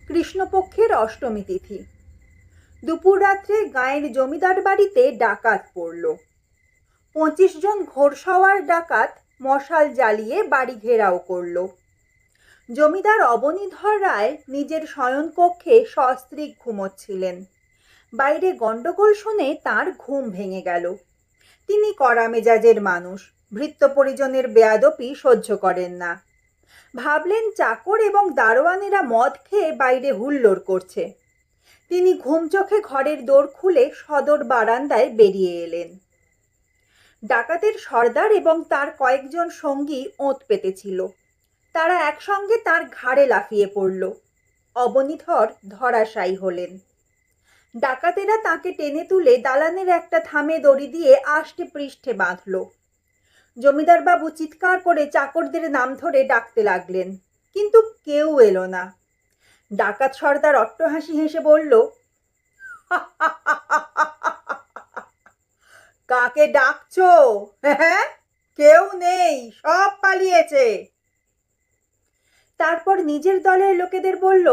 কৃষ্ণপক্ষের অষ্টমী তিথি। দুপুর রাত্রে গাঁয়ের জমিদার বাড়িতে ডাকাত পড়ল। 25 জন ঘোড়সওয়ার ডাকাত মশাল জ্বালিয়ে বাড়ি ঘেরাও করল। জমিদার অবনীধর রায় নিজের শয়নকক্ষে সস্ত্রীক ঘুমোচ্ছিলেন। বাইরে গন্ডগোল শুনে তার ঘুম ভেঙে গেল। তিনি কড়া মেজাজের মানুষ, ভৃত্য পরিজনের বেয়াদপি সহ্য করেন না। ভাবলেন চাকর এবং দারোয়ানেরা মদ খেয়ে বাইরে হুল্লোড় করছে। তিনি ঘুম চোখে ঘরের দোর খুলে সদর বারান্দায় বেরিয়ে এলেন। ডাকাতের সর্দার এবং তার কয়েকজন সঙ্গী ওঁত পেতেছিল। তারা একসঙ্গে তার ঘাড়ে লাফিয়ে পড়ল। অবনীধর ধরাশায়ী হলেন। ডাকাতেরা তাকে টেনে তুলে দালানের একটা থামে দড়ি দিয়ে আষ্টে পৃষ্ঠে বাঁধল। জমিদার বাবু চিৎকার করে চাকরদের নাম ধরে ডাকতে লাগলেন, কিন্তু কেউ এলো না। ডাকাত সর্দার অট্টহাসি হেসে বলল, কাকে ডাকছো? হ্যাঁ, কেউ নেই, সব পালিয়েছে। তারপর নিজের দলের লোকেদের বলল,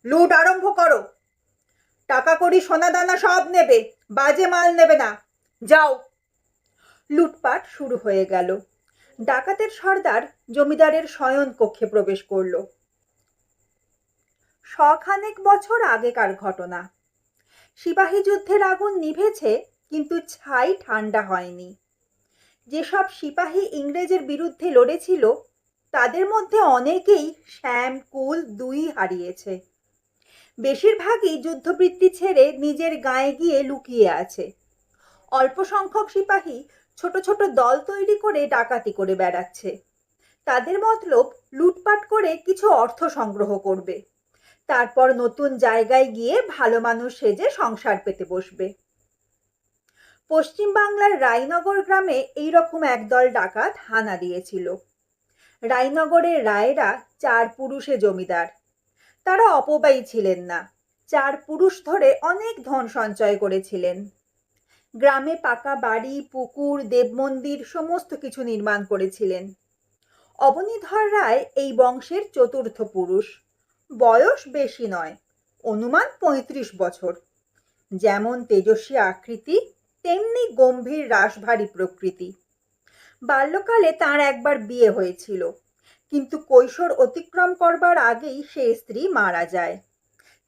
লুট আরম্ভ করো। টাকা কড়ি সোনাদানা সব নেবে, বাজে মাল নেবে না, যাও। লুটপাট শুরু হয়ে গেল। ডাকাতের সর্দার জমিদারের শয়ন কক্ষে প্রবেশ করল। শখানেক বছর আগেকার ঘটনা। সিপাহী যুদ্ধের আগুন নিভেছে, কিন্তু ছাই ঠান্ডা হয়নি। যেসব সিপাহী ইংরেজের বিরুদ্ধে লড়েছিল, তাদের মধ্যে অনেকেই শ্যাম কুল দুই হারিয়েছে। বেশিরভাগই যুদ্ধবৃত্তি ছেড়ে নিজের গায়ে গিয়ে লুকিয়ে আছে। অল্প সংখ্যক সিপাহী ছোট ছোট দল তৈরি করে ডাকাতি করে বেড়াচ্ছে। তাদের মতলব লুটপাট করে কিছু অর্থ সংগ্রহ করবে, তারপর নতুন জায়গায় গিয়ে ভালো মানুষ সেজে সংসার পেতে বসবে। পশ্চিম বাংলার রায়নগর গ্রামে এইরকম একদল ডাকাত হানা দিয়েছিল। রায়নগরের রায়েরা 4 পুরুষে জমিদার। তারা অপবায়ী ছিলেন না। 4 পুরুষ ধরে অনেক ধন সঞ্চয় করেছিলেন। গ্রামে পাকা বাড়ি, পুকুর, দেবমন্দির সমস্ত কিছু নির্মাণ করেছিলেন। অবনীধর রায় এই বংশের চতুর্থ পুরুষ। বয়স বেশি নয়, অনুমান 35 বছর। যেমন তেজস্বী আকৃতি, তেমনি গম্ভীর রাশভারী প্রকৃতি। বাল্যকালে তার একবার বিয়ে হয়েছিল, কিন্তু কৈশোর অতিক্রম করবার আগেই সে স্ত্রী মারা যায়।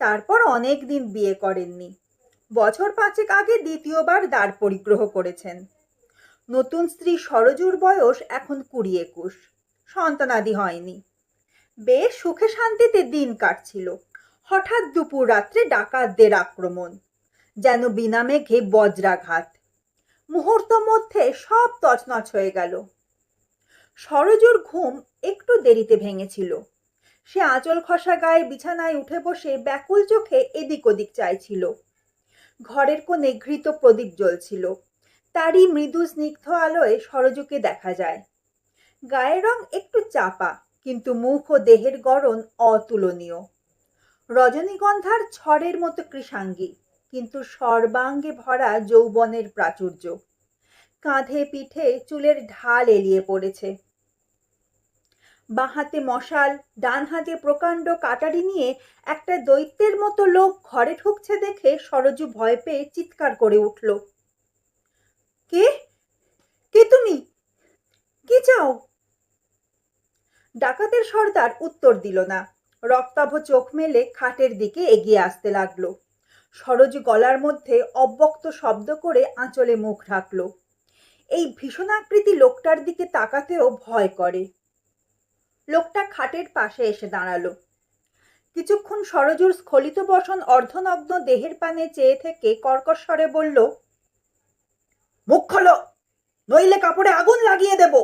তারপর অনেক দিন বিয়ে করেননি। বছর 5 আগে দ্বিতীয়বার দ্বার পরিগ্রহ করেছেন। নতুন স্ত্রী সরজুর বয়স এখন 20-21। সন্তানাদি হয়নি। বেশ সুখে শান্তিতে দিন কাটছিল। হঠাৎ দুপুর রাত্রে ডাকাতদের আক্রমণ, যেন বিনা মেঘে বজ্রাঘাত। মুহূর্ত মধ্যে সব তছনছ হয়ে গেল। সরজুর ঘুম একটু দেরিতে ভেঙেছিল। সে আঁচল খসা গায়ে বিছানায় উঠে বসে ব্যাকুল চোখে এদিক ওদিক চাইছিল। ঘরের কোণে ঘৃত প্রদীপ জ্বলছিল। তারই মৃদু স্নিগ্ধ আলোয় সরজুকে দেখা যায়। গায়ের রং একটু চাপা, কিন্তু মুখ ও দেহের গড়ন অতুলনীয়। রজনীগন্ধার ছড়ের মতো কৃশাঙ্গী, কিন্তু সর্বাঙ্গে ভরা যৌবনের প্রাচুর্য। কাঁধে পিঠে চুলের ঢাল এলিয়ে পড়েছে। বাঁ হাতে মশাল, ডান হাতে প্রকাণ্ড কাটারি নিয়ে একটা দৈত্যের মতো লোক ঘরে ঢুকছে দেখে সরজু ভয় পেয়ে চিৎকার করে উঠল, কে কে তুমি? কি চাও? ডাকাতের সর্দার উত্তর দিল না। রক্তাভ চোখ মেলে খাটের দিকে এগিয়ে আসতে লাগলো। সরজু গলার মধ্যে অব্যক্ত শব্দ করে আঁচলে মুখ ঢাকল। এই ভীষণাকৃতি লোকটার দিকে তাকাতেও ভয় করে। লোকটা খাটের পাশে এসে দাঁড়ালো। কিছুক্ষণ সরজুর স্খলিত বসন অর্ধনগ্ন দেহের পানে চেয়ে থেকে কর্কশ স্বরে বলল, মুখ খোলো, নইলে কাপড়ে আগুন লাগিয়ে দেব।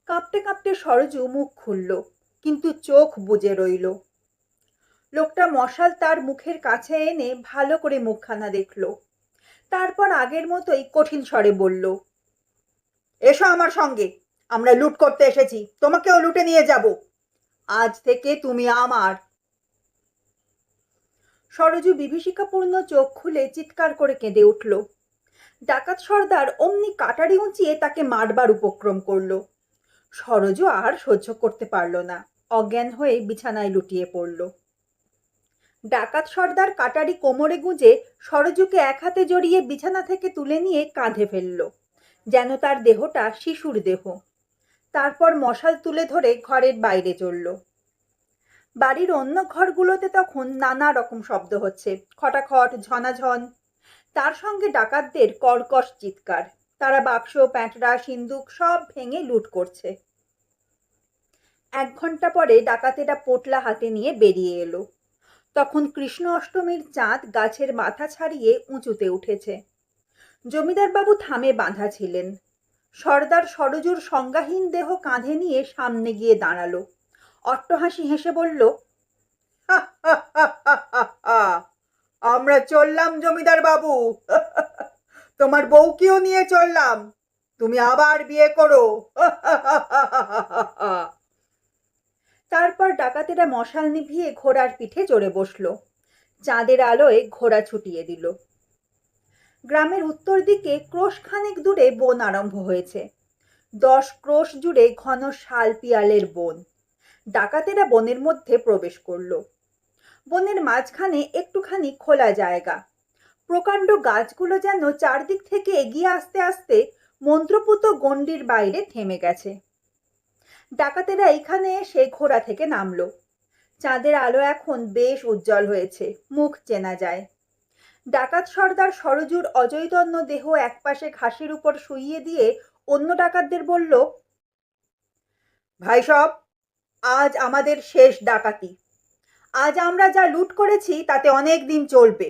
কাঁপতে কাঁপতে সরজু মুখ খুলল, কিন্তু চোখ বুজে রইল। লোকটা মশাল তার মুখের কাছে এনে ভালো করে মুখখানা দেখল। তারপর আগের মতোই কঠিন স্বরে বলল, এসো আমার সঙ্গে, আমরা লুট করতে এসেছি, তোমাকেও লুটে নিয়ে যাব। আজ থেকে তুমি আমার। সরজু বিভীষিকাপূর্ণ চোখ খুলে চিৎকার করে কেঁদে উঠল। ডাকাত সর্দার অমনি কাটারি উঁচিয়ে তাকে মারবার উপক্রম করল। সরজু আর সহ্য করতে পারল না। অজ্ঞান হয়ে বিছানায় লুটিয়ে পড়ল। ডাকাত সর্দার কাটারি কোমরে গুঁজে সরজুকে এক হাতে জড়িয়ে বিছানা থেকে তুলে নিয়ে কাঁধে ফেলল, যেন তার দেহটা শিশুর দেহ। তারপর মশাল তুলে ধরে ঘরের বাইরে চলল। বাড়ির অন্য ঘরগুলোতে তখন নানা রকম শব্দ হচ্ছে, খটাখট, ঝনাঝন। তার সঙ্গে ডাকাতদের কর্কশ চিৎকার। তারা বাক্স, প্যাঁটরা, সিন্দুক সব ভেঙে লুট করছে। 1 ঘন্টা পরে ডাকাতেরা পোটলা হাতে নিয়ে বেরিয়ে এলো। তখন কৃষ্ণ অষ্টমীর চাঁদ গাছের মাথা ছাড়িয়ে উঁচুতে উঠেছে। জমিদার বাবু থামে বাঁধা ছিলেন। সর্দার সরজুর সংজ্ঞাহীন দেহ কাঁধে নিয়ে সামনে গিয়ে দাঁড়ালো। অট্টহাসি হেসে বলল, আমরা চললাম জমিদার বাবু, তোমার বউকেও নিয়ে চললাম, তুমি আবার বিয়ে করো। তারপর ডাকাতেরা মশাল নিভিয়ে ঘোড়ার পিঠে চড়ে বসলো। চাঁদের আলোয় ঘোড়া ছুটিয়ে দিল। গ্রামের উত্তর দিকে ক্রোশখানেক দূরে বন আরম্ভ হয়েছে। 10 ক্রোশ জুড়ে ঘন শাল পিয়ালের বন। ডাকাতেরা বনের মধ্যে প্রবেশ করলো। বনের মাঝখানে একটুখানি খোলা জায়গা। প্রকাণ্ড গাছগুলো যেন চারদিক থেকে এগিয়ে আসতে আসতে মন্ত্রপুত গণ্ডির বাইরে থেমে গেছে। ডাকাতেরা এইখানে এসে ঘোড়া থেকে নামলো। চাঁদের আলো এখন বেশ উজ্জ্বল হয়েছে, মুখ চেনা যায়। ডাকাত সর্দার সরজুর অজৈতন্য দেহ একপাশে ঘাসের উপর শুইয়ে দিয়ে অন্য ডাকাতদের বলল, ভাই সব, আজ আমাদের শেষ ডাকাতি। আজ আমরা যা লুট করেছি তাতে অনেক দিন চলবে।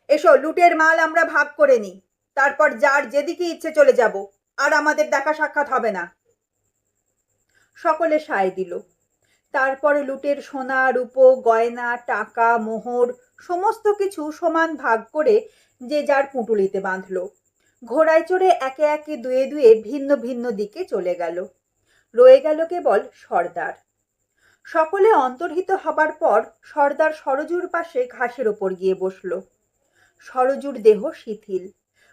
এসো, লুটের মাল আমরা ভাগ করে নিই, তারপর যার যেদিকে ইচ্ছে চলে যাব, আর আমাদের দেখা সাক্ষাৎ হবে না। সকলে সায় দিল। তারপরে লুটের সোনা, রূপো, গয়না, টাকা, মোহর সমস্ত কিছু সমান ভাগ করে যে যার পুঁটুলিতে বাঁধল। ঘোড়ায় চড়ে একে একে দুয়ে দুয়ে ভিন্ন ভিন্ন দিকে চলে গেল। রয়ে গেল কেবল সর্দার। সকলে অন্তর্হিত হবার পর সর্দার সরজুর পাশে ঘাসের ওপর গিয়ে বসল। সরজুর দেহ শিথিল,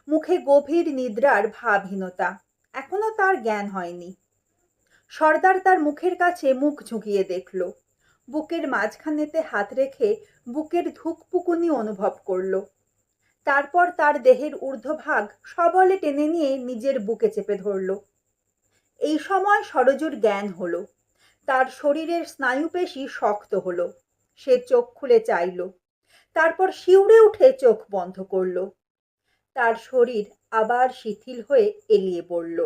মুখে গভীর নিদ্রার ভাবহীনতা। এখনো তার জ্ঞান হয়নি। সর্দার তার মুখের কাছে মুখ ঝুঁকিয়ে দেখল। বুকের মাঝখানেতে হাত রেখে বুকের ধুকপুকুনি অনুভব করল। তারপর তার দেহের ঊর্ধ্বভাগ সবলে টেনে নিয়ে নিজের বুকে চেপে ধরল। এই সময় সরজুর জ্ঞান হলো। তার শরীরের স্নায়ুপেশি শক্ত হলো। সে চোখ খুলে চাইল, তারপর শিউরে উঠে চোখ বন্ধ করল। তার শরীর আবার শিথিল হয়ে এলিয়ে পড়ল।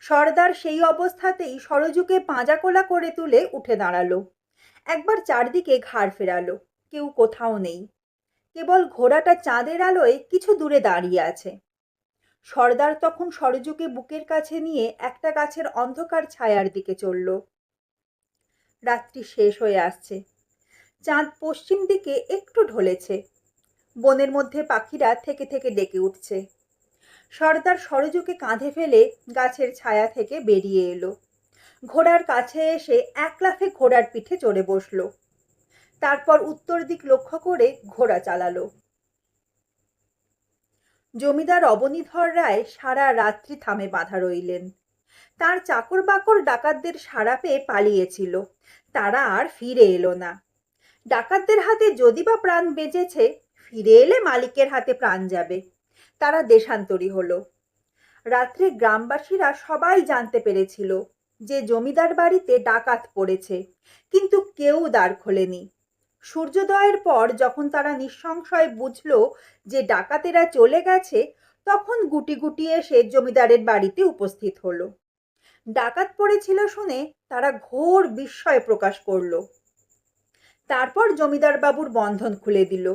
সর্দার সেই অবস্থাতেই সরজুকে পাঁজাকোলা করে তুলে উঠে দাঁড়ালো। একবার চারদিকে ঘাড় ফেরালো। কেউ কোথাও নেই। কেবল ঘোড়াটা চাঁদের আলোয় কিছু দূরে দাঁড়িয়ে আছে। সর্দার তখন সরজুকে বুকের কাছে নিয়ে একটা গাছের অন্ধকার ছায়ার দিকে চলল। রাত্রি শেষ হয়ে আসছে। চাঁদ পশ্চিম দিকে একটু ঢলেছে। বনের মধ্যে পাখিরা থেকে থেকে ডেকে উঠছে। সর্দার সরজুকে কাঁধে ফেলে গাছের ছায়া থেকে বেরিয়ে এলো। ঘোড়ার কাছে এসে এক লাফে ঘোড়ার পিঠে চড়ে বসলো। তারপর উত্তর দিক লক্ষ্য করে ঘোড়া চালালো। জমিদার অবনীধর রায় সারা রাত্রি থামে বাঁধা রইলেন। তার চাকর বাকর ডাকাতদের সাড়া পেয়ে পালিয়েছিল। তারা আর ফিরে এলো না। ডাকাতদের হাতে যদি বা প্রাণ বেঁচেছে, ফিরে এলে মালিকের হাতে প্রাণ যাবে। তারা দেশান্তরী হলো। রাত্রে গ্রামবাসীরা সবাই জানতে পেরেছিল যে জমিদার বাড়িতে ডাকাত পড়েছে, কিন্তু কেউ দ্বার খোলেনি। সূর্যোদয়ের পর যখন তারা নিঃসংশয় বুঝল যে ডাকাতেরা চলে গেছে, তখন গুটি গুটি এসে জমিদারের বাড়িতে উপস্থিত হলো। ডাকাত পড়েছিল শুনে তারা ঘোর বিস্ময় প্রকাশ করল। তারপর জমিদার বাবুর বন্ধন খুলে দিল।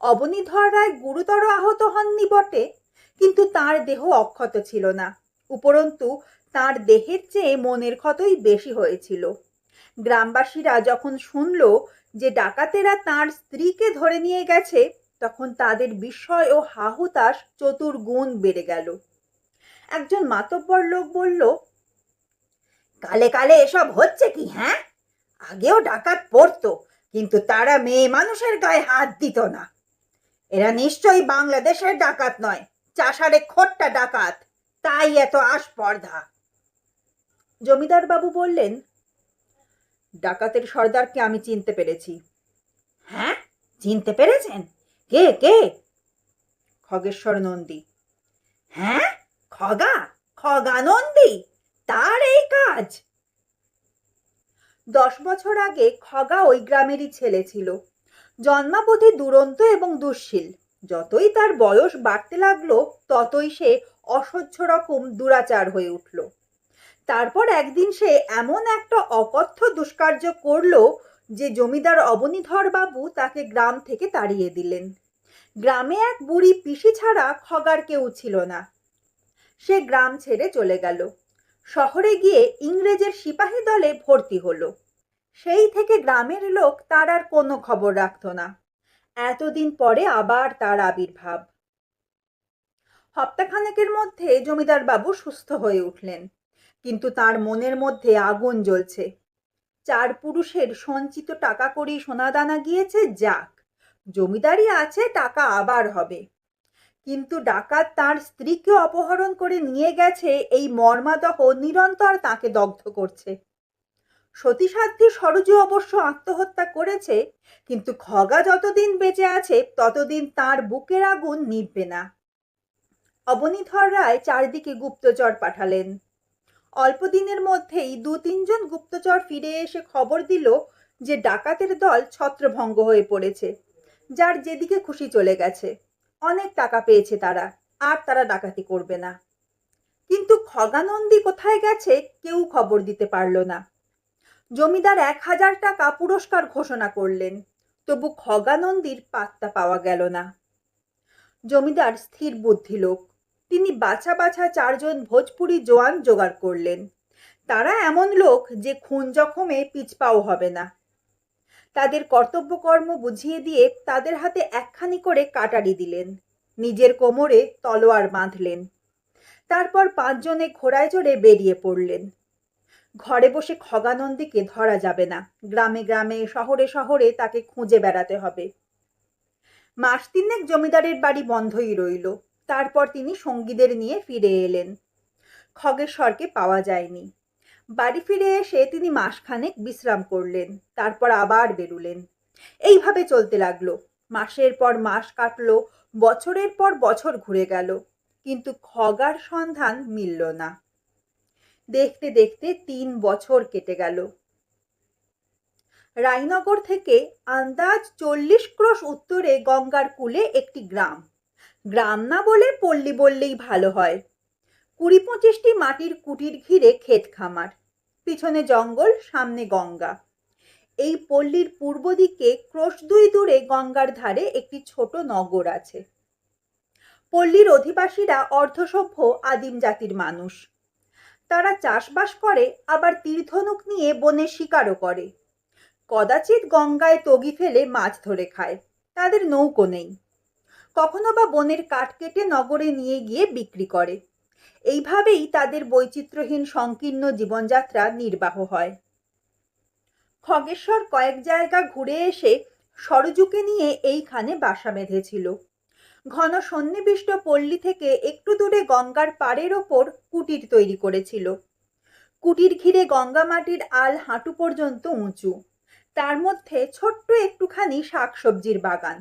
অবনীধর রায় গুরুতর আহত হননি বটে, কিন্তু তার দেহ অক্ষত ছিল না। উপরন্তু তার দেহের চেয়ে মনের ক্ষতই বেশি হয়েছিল। গ্রামবাসীরা যখন শুনল যে ডাকাতেরা তার স্ত্রীকে ধরে নিয়ে গেছে, তখন তাদের বিস্ময় ও হাহুতাশ চতুর্গুণ বেড়ে গেল। একজন মাতব্বর লোক বলল, কালে কালে এসব হচ্ছে কি? হ্যাঁ, আগেও ডাকাত পড়তো, কিন্তু তারা মেয়ে মানুষের গায়ে হাত দিত না। এরা নিশ্চয়ই বাংলাদেশের ডাকাত নয়, চাষারে খোট্টা ডাকাত, তাই এত আস্পর্ধা। জমিদার বাবু বললেন, ডাকাতের সর্দারকে আমি চিনতে পেরেছি। হ্যাঁ, চিনতে পেরেছেন? কে কে? খগেশ্বর নন্দী। হ্যাঁ, খগা? খগা নন্দী? তার এই কাজ? 10 বছর আগে খগা ওই গ্রামেরই ছেলে ছিল। জন্মাবধি দুরন্ত এবং দুশ্শীল। যতই তার বয়স বাড়তে লাগলো ততই সে অসহ্য রকম দুরাচার হয়ে উঠল। তারপর একদিন সে এমন একটা অকথ্য দুষ্কার্য করল যে জমিদার অবনীধর বাবু তাকে গ্রাম থেকে তাড়িয়ে দিলেন। গ্রামে এক বুড়ি পিসি ছাড়া খগার কেউ ছিল না। সে গ্রাম ছেড়ে চলে গেল। শহরে গিয়ে ইংরেজের সিপাহী দলে ভর্তি হলো। সেই থেকে গ্রামের লোক তার আর কোনো খবর রাখতো না। এতদিন পরে আবার তার আবির্ভাব। সপ্তাহখানেকের মধ্যে জমিদার বাবু সুস্থ হয়ে উঠলেন, কিন্তু তার মনের মধ্যে আগুন জ্বলছে। 4 পুরুষের সঞ্চিত টাকা কড়ি সোনাদানা গিয়েছে, যাক, জমিদারি আছে, টাকা আবার হবে। কিন্তু ডাকাত তার স্ত্রীকে অপহরণ করে নিয়ে গেছে, এই মর্মাদহ নিরন্তর তাকে দগ্ধ করছে। সতীসাধ্যী সরজু অবশ্য আত্মহত্যা করেছে, কিন্তু খগা যতদিন বেঁচে আছে ততদিন তার বুকের আগুন নিভবে না। অবনীধর রায় চারদিকে গুপ্তচর পাঠালেন। অল্প দিনের মধ্যেই 2-3 জন গুপ্তচর ফিরে এসে খবর দিল যে ডাকাতের দল ছত্রভঙ্গ হয়ে পড়েছে। যার যেদিকে খুশি চলে গেছে। অনেক টাকা পেয়েছে তারা, আর তারা ডাকাতি করবে না। কিন্তু খগানন্দী কোথায় গেছে কেউ খবর দিতে পারল না। জমিদার 1000 টাকা পুরস্কার ঘোষণা করলেন, তবু খগানন্দীর পাত্তা পাওয়া গেল না। জমিদার স্থির বুদ্ধি লোক। তিনি বাছা বাছা 4 জন ভোজপুরি জোয়ান জোগাড় করলেন। তারা এমন লোক যে খুন জখমে পিছপাও হবে না। তাদের কর্তব্যকর্ম বুঝিয়ে দিয়ে তাদের হাতে একখানি করে কাটারি দিলেন। নিজের কোমরে তলোয়ার বাঁধলেন। তারপর 5 জনে ঘোড়ায় চড়ে বেরিয়ে পড়লেন। ঘরে বসে খগানন্দীকে ধরা যাবে না। গ্রামে গ্রামে শহরে শহরে তাকে খুঁজে বেড়াতে হবে। মাস 3 জমিদারের বাড়ি বন্ধই রইল। তারপর তিনি সঙ্গীদের নিয়ে ফিরে এলেন। খগেশ্বরকে পাওয়া যায়নি। বাড়ি ফিরে এসে তিনি মাসখানেক বিশ্রাম করলেন, তারপর আবার বেরুলেন। এইভাবে চলতে লাগলো। মাসের পর মাস কাটলো, বছরের পর বছর ঘুরে গেল, কিন্তু খগার সন্ধান মিলল না। দেখতে দেখতে 3 বছর কেটে গেল। রায়নগর থেকে আন্দাজ 40 ক্রোশ উত্তরে গঙ্গার কূলে একটি গ্রাম। গ্রাম না বলে পল্লী বললেই ভালো হয়। 20-25টি মাটির কুটির ঘিরে ক্ষেত খামার, পিছনে জঙ্গল, সামনে গঙ্গা। এই পল্লীর পূর্ব দিকে ক্রোশ 2 দূরে গঙ্গার ধারে একটি ছোট নগর আছে। পল্লীর অধিবাসীরা অর্ধসভ্য আদিম জাতির মানুষ। তারা চাষবাস করে, আবার তীরধনুক নিয়ে বনে শিকারও করে। কদাচিৎ গঙ্গায় তগি ফেলে মাছ ধরে খায়। তাদের নৌকো নেই। কখনো বা বনের কাঠ কেটে নগরে নিয়ে গিয়ে বিক্রি করে। এইভাবেই তাদের বৈচিত্র্যহীন সংকীর্ণ জীবনযাত্রা নির্বাহ হয়। খগেশ্বর কয়েক জায়গা ঘুরে এসে সরজুকে নিয়ে এইখানে বাসা বেঁধেছিল। ঘন সন্নিবিষ্ট পল্লী থেকে একটু দূরে গঙ্গার পাড়ের ওপর কুটির তৈরি করেছিল। কুটির ঘিরে গঙ্গা মাটির আল হাঁটু পর্যন্ত উঁচু। তার মধ্যে ছোট্ট একটুখানি শাকসবজির বাগান।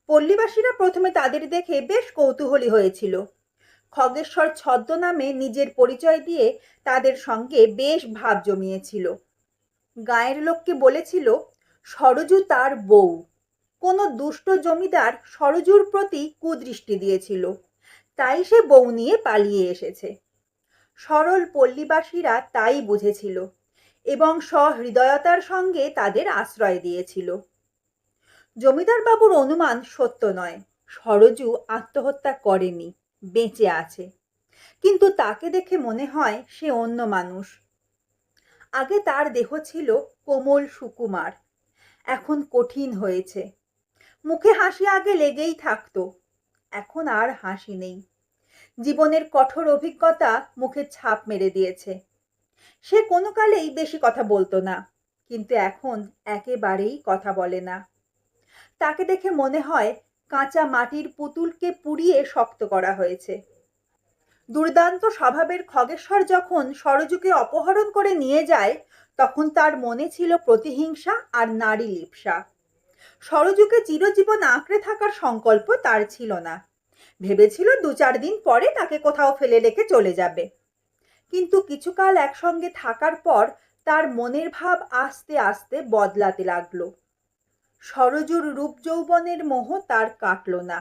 পল্লীবাসীরা প্রথমে তাদের দেখে বেশ কৌতূহলী হয়েছিল। খগেশ্বর ছদ্মনামে নিজের পরিচয় দিয়ে তাদের সঙ্গে বেশ ভাব জমিয়েছিল। গায়ের লোককে বলেছিল সরজু তার বউ। কোনো দুষ্ট জমিদার সরজুর প্রতি কুদৃষ্টি দিয়েছিল, তাই সে বউ নিয়ে পালিয়ে এসেছে। সরল পল্লীবাসীরা তাই বুঝেছিল এবং সহৃদয়তার সঙ্গে তাদের আশ্রয় দিয়েছিল। জমিদার বাবুর অনুমান সত্য নয়, সরজু আত্মহত্যা করেনি, বেঁচে আছে। কিন্তু তাকে দেখে মনে হয় সে অন্য মানুষ। আগে তার দেহ ছিল কোমল সুকুমার, এখন কঠিন হয়েছে। মুখে হাসি আগে লেগেই থাকতো, এখন আর হাসি নেই। জীবনের কঠোর অভিজ্ঞতা মুখে ছাপ মেরে দিয়েছে। সে কোনো কালেই বেশি কথা বলতো না, কিন্তু এখন একেবারেই কথা বলে না। তাকে দেখে মনে হয় কাঁচা মাটির পুতুলকে পুড়িয়ে শক্ত করা হয়েছে। দুর্দান্ত স্বভাবের খগেশ্বর যখন সরযুকে অপহরণ করে নিয়ে যায়, তখন তার মনে ছিল প্রতিহিংসা আর নারী লিপ্সা। সরযুকে চিরজীবন আঁকড়ে থাকার সংকল্প তার ছিল না। ভেবেছিল 2-4 দিন পরে তাকে কোথাও ফেলে রেখে চলে যাবে। কিন্তু কিছুকাল একসঙ্গে থাকার পর তার মনের ভাব আস্তে আস্তে বদলাতে লাগলো। সরযুর রূপ যৌবনের মোহ তার কাটল না।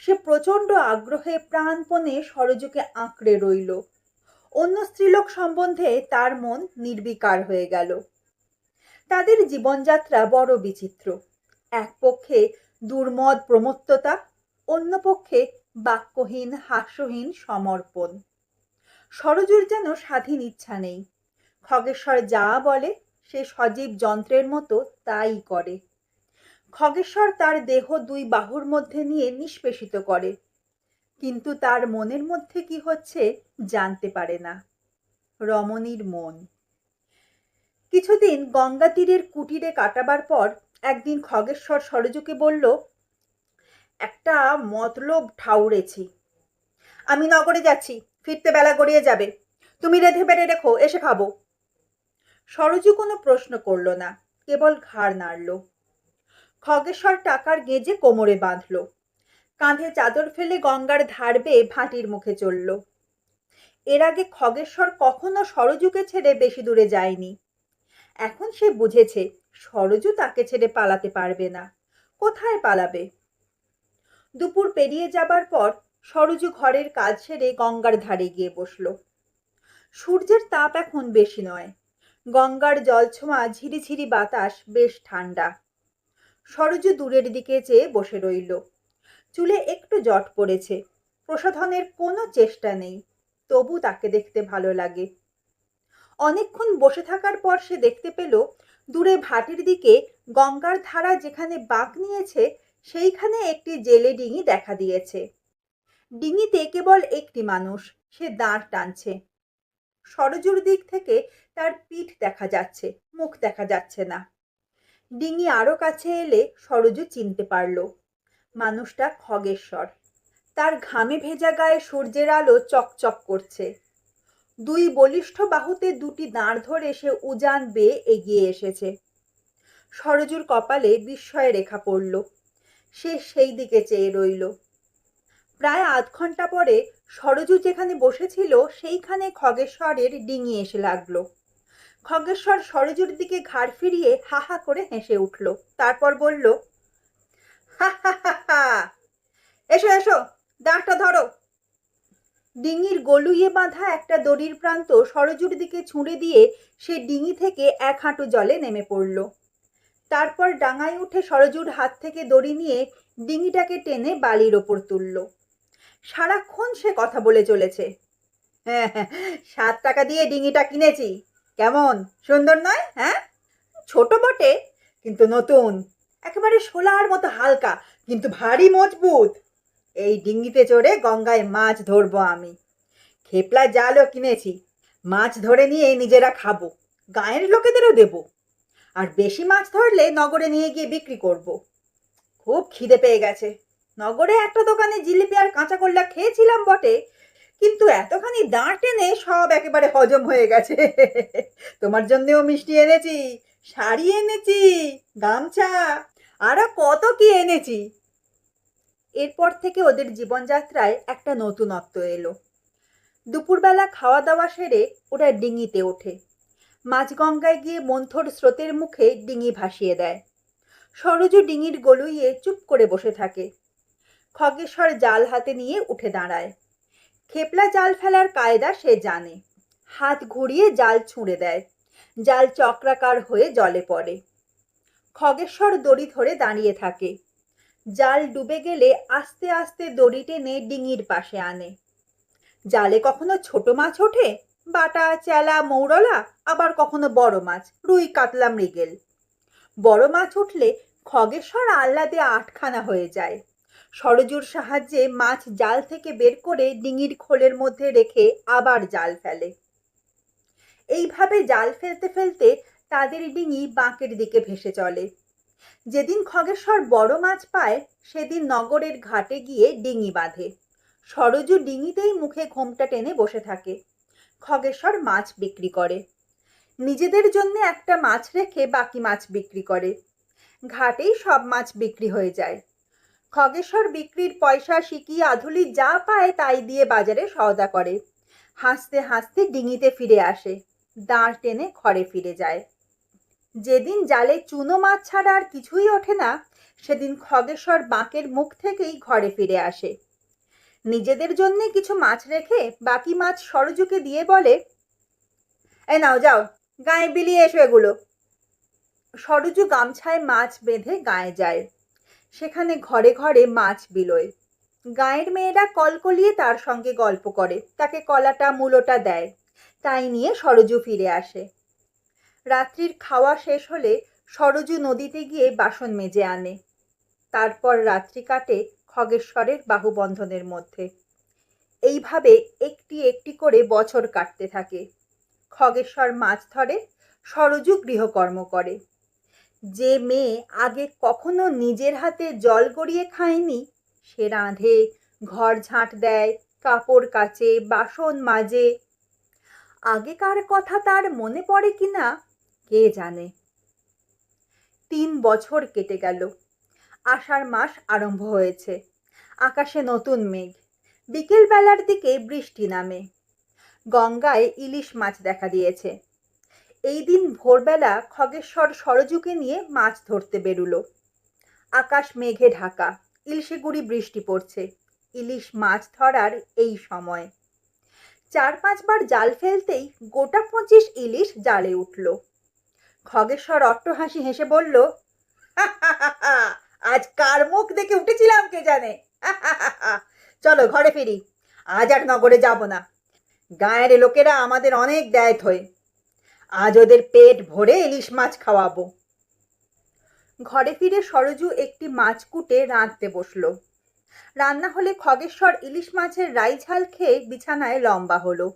সে প্রচণ্ড আগ্রহে প্রাণপণে সরযুকে আঁকড়ে রইল। অন্য স্ত্রীলোক সম্বন্ধে তার মন নির্বিকার হয়ে গেল। তাদের জীবনযাত্রা বড় বিচিত্র। এক পক্ষে দুর্মদ প্রমত্ততা, অন্য পক্ষে বাক্যহীন হাস্যহীন সমর্পণ। সরযুর যেন স্বাধীন ইচ্ছা নেই। খগেশ্বর যা বলে সে সজীব যন্ত্রের মতো তাই করে। খগেশ্বর তার দেহ 2 বাহুর মধ্যে নিয়ে নিষ্পেষিত করে, কিন্তু তার মনের মধ্যে কি হচ্ছে জানতে পারে না। রমণীর মন। কিছুদিন গঙ্গা তীরের কুটিরে কাটাবার পর একদিন খগেশ্বর সরযুকে বলল, একটা মতলব ঠাউরেছি। আমি নগরে যাচ্ছি, ফিরতে বেলা গড়িয়ে যাবে। তুমি রেঁধে বেড়ে রেখো, এসে খাবো। সরযু কোনো প্রশ্ন করল না, কেবল ঘাড় নাড়ল। খগেশ্বর টাকার গেঁজে কোমরে বাঁধল, কাঁধে চাদর ফেলে গঙ্গার ধার বেয়ে ভাটির মুখে চলল। এর আগে খগেশ্বর কখনো সরযুকে ছেড়ে বেশি দূরে যায়নি। এখন সে বুঝেছে সরযু তাকে ছেড়ে পালাতে পারবে না। কোথায় পালাবে? দুপুর পেরিয়ে যাবার পর সরযু ঘরের কাজ সেরে গঙ্গার ধারে গিয়ে বসল। সূর্যের তাপ এখন বেশি নয়। গঙ্গার জলছোঁয়া ঝিরিঝিরি বাতাস বেশ ঠান্ডা। সরযু দূরের দিকে চেয়ে বসে রইল। চুলে একটু জট পড়েছে। প্রসাধনের কোনো চেষ্টা নেই, তবু তাকে দেখতে ভালো লাগে। অনেকক্ষণ বসে থাকার পর সে দেখতে পেল দূরে ভাটির দিকে গঙ্গার ধারা যেখানে বাঁক নিয়েছে সেইখানে একটি জেলে ডিঙি দেখা দিয়েছে। ডিঙিতে কেবল একটি মানুষ, সে দাঁড় টানছে। সরযুর দিক থেকে তার পিঠ দেখা যাচ্ছে, মুখ দেখা যাচ্ছে না। ডিঙি আরো কাছে এলে সরযু চিনতে পারল মানুষটা খগেশ্বর। তার ঘামে ভেজা গায়ে সূর্যের আলো চকচক করছে। 2 বলিষ্ঠ বাহুতে 2টি দাঁড় ধরে সে উজান বেয়ে এগিয়ে এসেছে। সরযুর কপালে বিস্ময়ের রেখা পড়ল। সে সেই দিকে চেয়ে রইল। প্রায় আধ ঘন্টা পরে সরযু যেখানে বসেছিল সেইখানে খগেশ্বরের ডিঙি এসে লাগলো। খগেশ্বর সরযুর দিকে ঘাড় ফিরিয়ে হা হা করে হেসে উঠল। তারপর বলল, হা হা হা হা, এসো এসো, দাঁড়টা ধরো। ডিঙির গলুইয়ে বাঁধা একটা দড়ির প্রান্ত সরযুর দিকে ছুঁড়ে দিয়ে সে ডিঙি থেকে 1 হাঁটু জলে নেমে পড়ল। তারপর ডাঙায় উঠে সরযুর হাত থেকে দড়ি নিয়ে ডিঙিটাকে টেনে বালির ওপর তুলল। সারাক্ষণ সে কথা বলে চলেছে। 7 টাকা দিয়ে ডিঙিটা কিনেছি, কেমন সুন্দর নয়? হ্যাঁ, ছোট বটে কিন্তু নতুন, একেবারে শোলার মতো হালকা কিন্তু ভারী মজবুত। এই ডিঙিতে চড়ে গঙ্গায় মাছ ধরবো আমি। খেপলা জালও কিনেছি, মাছ ধরে নিয়ে নিজেরা খাবো, গায়ের লোকেদেরও দেব। আর বেশি মাছ ধরলে নগরে নিয়ে গিয়ে বিক্রি করব। খুব খিদে পেয়ে গেছে। নগরে একটা দোকানে জিলিপি আর কাঁচা কল্লা খেয়েছিলাম বটে, কিন্তু এতখানি দাঁড় টেনে সব একেবারে হজম হয়ে গেছে। তোমার জন্যও মিষ্টি এনেছি, শাড়ি এনেছি, গামছা, আরো কত কি এনেছি। এরপর থেকে ওদের জীবনযাত্রায় একটা নতুনত্ব এলো। দুপুরবেলা খাওয়া দাওয়া সেরে ওরা ডিঙিতে ওঠে। মাঝগঙ্গায় গিয়ে মন্থর স্রোতের মুখে ডিঙি ভাসিয়ে দেয়। সরযু ডিঙির গলুইয়ে চুপ করে বসে থাকে। খগেশ্বর জাল হাতে নিয়ে উঠে দাঁড়ায়। খেপলা জাল ফেলার কায়দা সে জানে। হাত ঘুরিয়ে জাল ছুঁড়ে দেয়। জাল চক্রাকার হয়ে জলে পড়ে। খগেশ্বর দড়ি ধরে দাঁড়িয়ে থাকে। জাল ডুবে গেলে আস্তে আস্তে দড়ি টেনে ডিঙির পাশে আনে। জালে কখনো ছোট মাছ ওঠে, বাটা, চেলা, মৌরলা, আবার কখনো বড় মাছ, রুই, কাতলা, মৃগেল। বড় মাছ উঠলে খগেশ্বর আহ্লাদে আটখানা হয়ে যায়। সরযুর সাহায্যে মাছ জাল থেকে বের করে ডিঙির খোলের মধ্যে রেখে আবার জাল ফেলে। এইভাবে জাল ফেলতে ফেলতে তাদের ডিঙি বাঁকের দিকে ভেসে চলে। যেদিন খগেশ্বর বড় মাছ পায় সেদিন নগরের ঘাটে গিয়ে ডিঙি বাঁধে। সরজু ডিঙিতেই মুখে ঘোমটা টেনে বসে থাকে। খগেশ্বর মাছ বিক্রি করে। নিজেদের জন্য একটা মাছ রেখে বাকি মাছ বিক্রি করে। ঘাটেই সব মাছ বিক্রি হয়ে যায়। খগেশ্বর বিক্রির পয়সা সিকি আধুলি যা পায় তাই দিয়ে বাজারে সওদা করে। হাসতে হাসতে ডিঙিতে ফিরে আসে, দাঁড় টেনে ঘরে ফিরে যায়। যেদিন জালে চুনো মাছ ছাড়া আর কিছুই ওঠে না, সেদিন খগেশ্বর বাঁকের মুখ থেকেই ঘরে ফিরে আসে। নিজেদের জন্য কিছু মাছ রেখে বাকি মাছ সরজুকে দিয়ে বলে, এ নাও যাও, গায়ে বিলিয়ে এসো এগুলো। সরজু গামছায় মাছ বেঁধে গায়ে যায়। সেখানে ঘরে ঘরে মাছ বিলোয়। গাঁয়ের মেয়েরা কলকলিয়ে তার সঙ্গে গল্প করে, তাকে কলাটা মূলোটা দেয়। তাই নিয়ে সরজু ফিরে আসে। রাত্রির খাওয়া শেষ হলে সরজু নদীতে গিয়ে বাসন মেজে আনে। তারপর রাত্রি কাটে খগেশ্বরের বাহুবন্ধনের মধ্যে। এইভাবে একটি একটি করে বছর কাটতে থাকে। খগেশ্বর মাছ ধরে, সরজু গৃহকর্ম করে। যে মেয়ে আগে কখনো নিজের হাতে জল গড়িয়ে খায়নি, সে রাঁধে, ঘর ঝাঁট দেয়, কাপড় কাচে, বাসন মাজে। আগেকার কথা তার মনে পড়ে কিনা কে জানে। 3 বছর কেটে গেল। আষাঢ় মাস আরম্ভ হয়েছে। আকাশে নতুন মেঘ। বিকেল বেলার দিকে বৃষ্টি নামে। গঙ্গায় ইলিশ মাছ দেখা দিয়েছে। এই দিন ভোরবেলা খগেশ্বর সরজুকে নিয়ে মাছ ধরতে বেরুলো। আকাশ মেঘে ঢাকা, ইলশে গুড়ি বৃষ্টি পড়ছে। ইলিশ মাছ ধরার এই সময়। 4-5 বার জাল ফেলতেই গোটা 25 ইলিশ জালে উঠল। খগেশ্বর অট্টহাসি হেসে বলল, আজ কার মুখ দেখে উঠেছিলাম কে জানে। চলো ঘরে ফিরি, আজ আর নগরে যাব না। গাঁয়ের লোকেরা আমাদের অনেক দেয় থয়ে, আজ ওদের পেট ভরে ইলিশ মাছ খাওয়াবো। ঘরে ফিরে সরজু একটি মাছ কুটে রাঁধতে বসলো। রান্না হলে খগেশ্বর ইলিশ মাছের রাই ঝাল খেয়ে বিছানায় লম্বা হলো।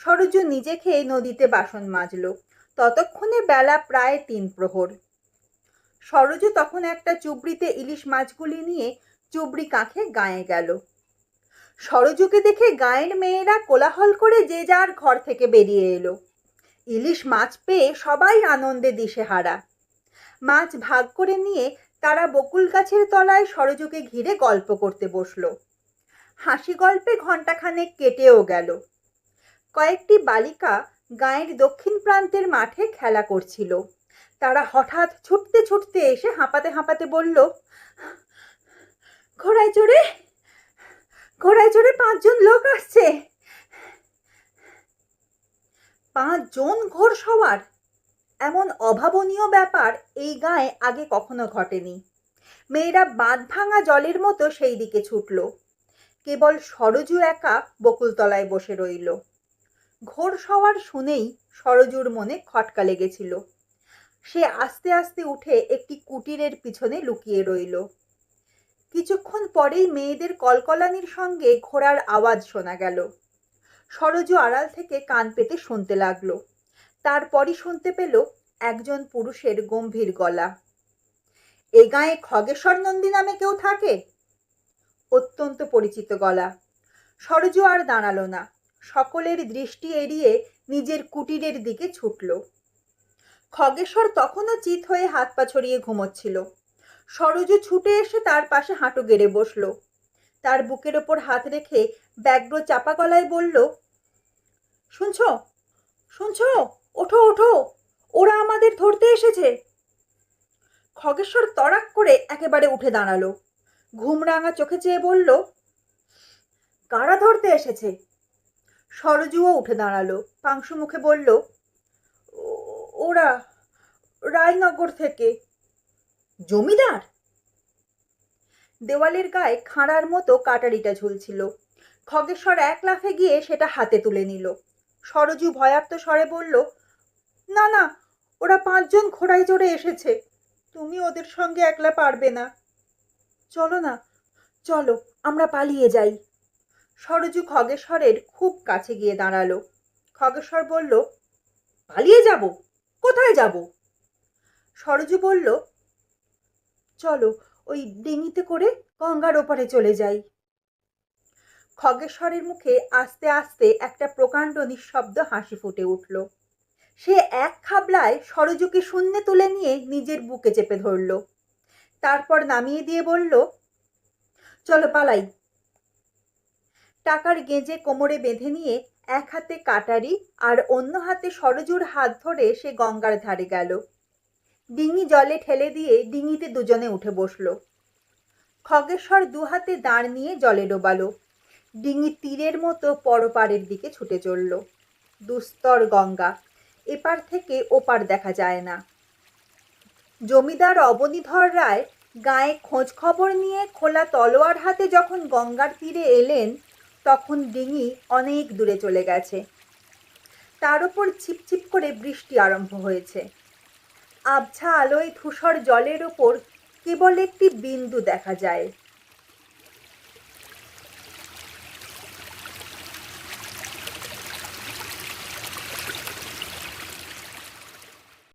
সরজু নিজে খেয়ে নদীতে বাসন মাজলো। ততক্ষণে বেলা প্রায় 3 প্রহর। সরজু তখন একটা চুবড়িতে ইলিশ মাছগুলি নিয়ে চুবড়ি কাঁখে গাঁয়ে গেল। সরজুকে দেখে গাঁয়ের মেয়েরা কোলাহল করে যে যার ঘর থেকে বেরিয়ে এলো। ইলিশ মাছ পেয়ে সবাই আনন্দে দিশেহারা। মাছ ভাগ করে নিয়ে তারা বকুল গাছের তলায় সরজুকে ঘিরে গল্প করতে বসলো। হাসি গল্পে ঘণ্টাখানেক কেটেও গেল। কয়েকটি বালিকা গাঁয়ের দক্ষিণ প্রান্তের মাঠে খেলা করছিল। তারা হঠাৎ ছুটতে ছুটতে এসে হাঁপাতে হাঁপাতে বলল, ঘোড়ায় চড়ে 5 জন লোক আসছে। 5 জন ঘোড়সওয়ার! এমন অভাবনীয় ব্যাপার এই গাঁয়ে আগে কখনো ঘটেনি। মেয়েরা বাঁধ ভাঙা জলের মতো সেই দিকে ছুটল। কেবল সরজু একা বকুলতলায় বসে রইল। ঘোড়সওয়ার শুনেই সরজুর মনে খটকা লেগেছিল। সে আস্তে আস্তে উঠে একটি কুটিরের পিছনে লুকিয়ে রইল। কিছুক্ষণ পরেই মেয়েদের কলকলানির সঙ্গে ঘোড়ার আওয়াজ শোনা গেল। সরজু আড়াল থেকে কান পেতে শুনতে লাগলো। তারপরই শুনতে পেল একজন পুরুষের গম্ভীর গলা। এ গাঁয়ে খগেশ্বর নন্দী নামে কেউ থাকে? অত্যন্ত পরিচিত গলা। সরজু আর দাঁড়ালো না। সকলের দৃষ্টি এড়িয়ে নিজের কুটিরের দিকে ছুটল। খগেশ্বর তখনও চিত হয়ে হাত পা ছড়িয়ে ঘুমোচ্ছিল। সরজু ছুটে এসে তার পাশে হাঁটু গেড়ে বসল। তার বুকের ওপর হাত রেখে ব্যগ্র চাপা গলায় বলল, শুনছো শুনছো, ওঠো ওঠো, ওরা আমাদের ধরতে এসেছে। খগেশ্বর তড়াক করে একেবারে উঠে দাঁড়ালো। ঘুমরাঙা চোখে চেয়ে বলল, কারা ধরতে এসেছে? সরজুও উঠে দাঁড়ালো। পাংশু মুখে বলল, ওরা রায়নগর থেকে। জমিদার? দেওয়ালের গায়ে খাঁড়ার মতো কাটারিটা ঝুলছিল। খগেশ্বর এক লাফে গিয়ে সেটা হাতে তুলে নিল। সরজু ভয়ার্ত স্বরে বলল, না না, ওরা 5 জন ঘোড়ায় চড়ে এসেছে। তুমি ওদের সঙ্গে একলা পারবে না। চলো না, চলো আমরা পালিয়ে যাই। সরজু খগেশ্বরের খুব কাছে গিয়ে দাঁড়ালো। খগেশ্বর বলল, পালিয়ে যাব? কোথায় যাব? সরজু বলল, চলো ওই ডিঙিতে করে গঙ্গার ওপারে চলে যাই। খগেশ্বরের মুখে আস্তে আস্তে একটা প্রকাণ্ড নিঃশব্দ হাসি ফুটে উঠল। সে এক খাবলায় সরযুকে শূন্যে তুলে নিয়ে নিজের বুকে চেপে ধরল। তারপর নামিয়ে দিয়ে বলল, চলো পালাই। টাকার গেঁজে কোমরে বেঁধে নিয়ে এক হাতে কাটারি আর অন্য হাতে সরজুর হাত ধরে সে গঙ্গার ধারে গেল। ডিঙি জলে ঠেলে দিয়ে ডিঙিতে দুজনে উঠে বসল। খগেশ্বর দুহাতে দাঁড় নিয়ে জলে ডোবালো। ডিঙি তীরের মতো পরপারের দিকে ছুটে চলল। দুস্তর গঙ্গা, এপার থেকে ওপার দেখা যায় না। জমিদার অবনীধর রায় গায়ে খোঁজ খবর নিয়ে খোলা তলোয়ার হাতে যখন গঙ্গার তীরে এলেন, তখন ডিঙি অনেক দূরে চলে গেছে। তার উপর ছিপছিপ করে বৃষ্টি আরম্ভ হয়েছে। আবছা আলোয় ধূসর জলের ওপর কেবল একটি বিন্দু দেখা যায়।